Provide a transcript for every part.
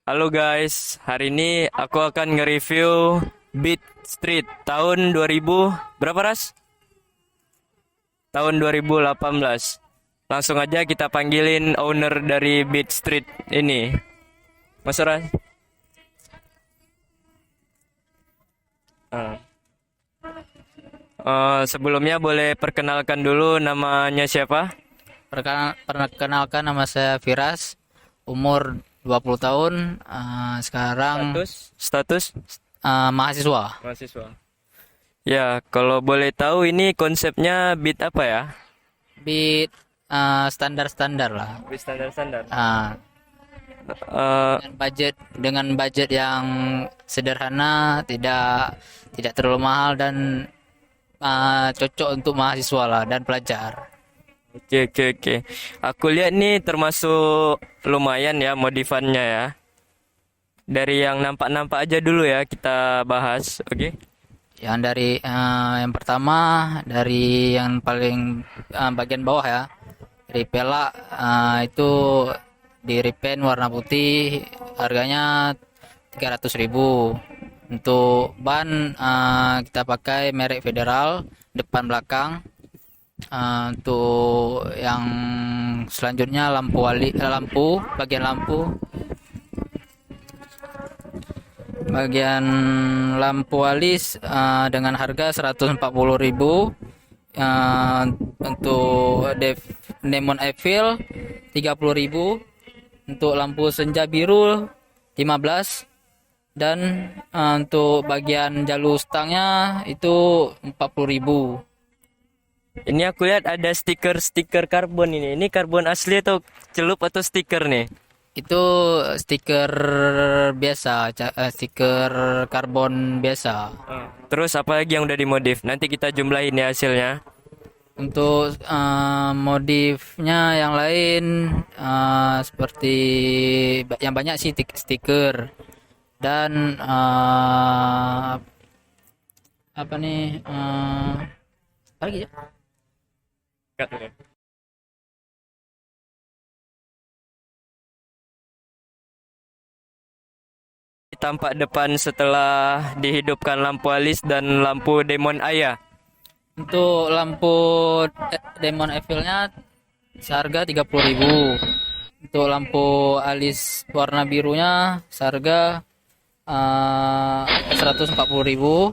Halo guys, hari ini aku akan nge-review Beat Street tahun 2000 berapa Ras? Tahun 2018. Langsung aja kita panggilin owner dari Beat Street ini. Mas Ras. Ah. Sebelumnya boleh perkenalkan dulu namanya siapa? Perkenalkan nama saya Firas, umur 20 tahun, sekarang Status mahasiswa. mahasiswa. Ya, kalau boleh tahu ini konsepnya Beat apa ya? Beat standar-standar lah. Beat standar-standar. Ah, Eh, dengan budget yang sederhana, tidak terlalu mahal dan cocok untuk mahasiswa lah dan pelajar. oke. Aku lihat nih termasuk lumayan ya modifannya ya. Dari yang nampak-nampak aja dulu ya kita bahas, oke? Yang pertama dari yang paling bagian bawah ya, dari pelak, itu di repaint warna putih, harganya 300.000. Untuk ban, kita pakai merek Federal depan belakang. Untuk yang selanjutnya bagian lampu alis, dengan harga 140.000. Untuk Demon Evil 30.000. Untuk lampu senja biru 15. Dan untuk bagian jalur stangnya itu 40.000. Ini aku lihat ada stiker-stiker karbon ini. Ini karbon asli atau celup atau stiker nih? Itu stiker biasa, stiker karbon biasa. Terus apa lagi yang udah dimodif? Nanti kita jumlahin ya hasilnya. Untuk modifnya yang lain, seperti yang banyak sih stiker dan apa nih, apa lagi ya? Tampak depan setelah dihidupkan lampu alis dan lampu Demon Aya. Untuk lampu Demon Evil-nya seharga 30.000. Untuk lampu alis warna birunya seharga 140.000.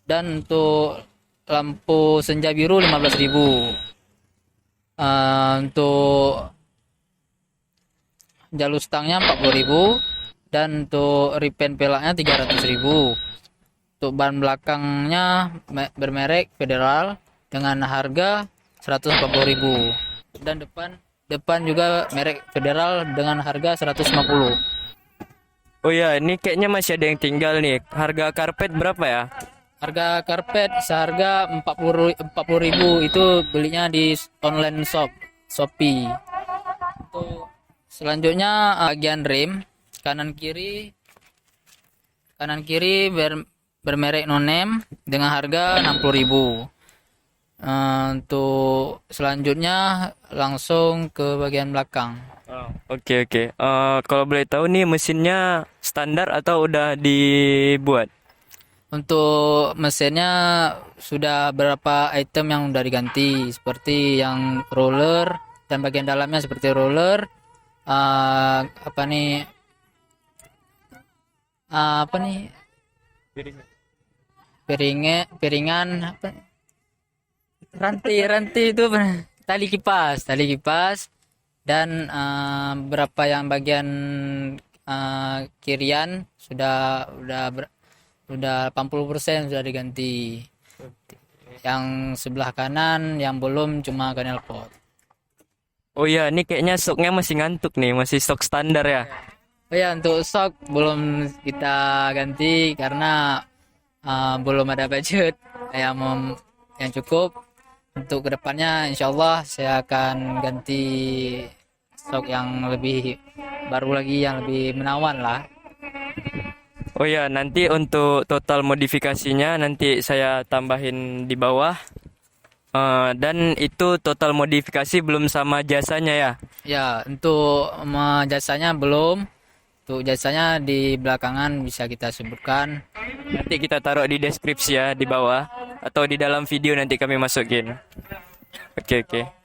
Dan untuk lampu senja biru 15.000. Untuk jalur stangnya 40.000. Dan untuk repaint pelaknya 300.000. Untuk ban belakangnya bermerek Federal dengan harga 140.000. Dan depan juga merek Federal dengan harga 150. Oh ya, ini kayaknya masih ada yang tinggal nih. Harga karpet berapa ya? Harga karpet seharga 40.000, itu belinya di online Shopee. Untuk selanjutnya, bagian rem kanan kiri bermerek No Name dengan harga 60.000. Untuk selanjutnya langsung ke bagian belakang. Oke. Kalau boleh tahu nih mesinnya standar atau udah dibuat? Untuk mesinnya sudah beberapa item yang udah diganti, seperti yang roller dan bagian dalamnya seperti roller, apa nih, piringan, rantai itu, tali kipas, dan berapa yang bagian kirian udah 80% sudah diganti. Yang sebelah kanan yang belum cuma knalpot. Oh ya, ini kayaknya soknya masih ngantuk nih, masih sok standar ya. Oh ya, untuk sok belum kita ganti karena belum ada budget yang cukup. Untuk kedepannya insyaallah saya akan ganti sok yang lebih baru lagi, yang lebih menawan lah. Oh ya, nanti untuk total modifikasinya nanti saya tambahin di bawah. Dan itu total modifikasi belum sama jasanya ya. Ya, untuk jasanya belum, Untuk jasanya di belakangan bisa kita sebutkan. Nanti kita taruh di deskripsi ya di bawah atau di dalam video nanti kami masukin. Oke, oke.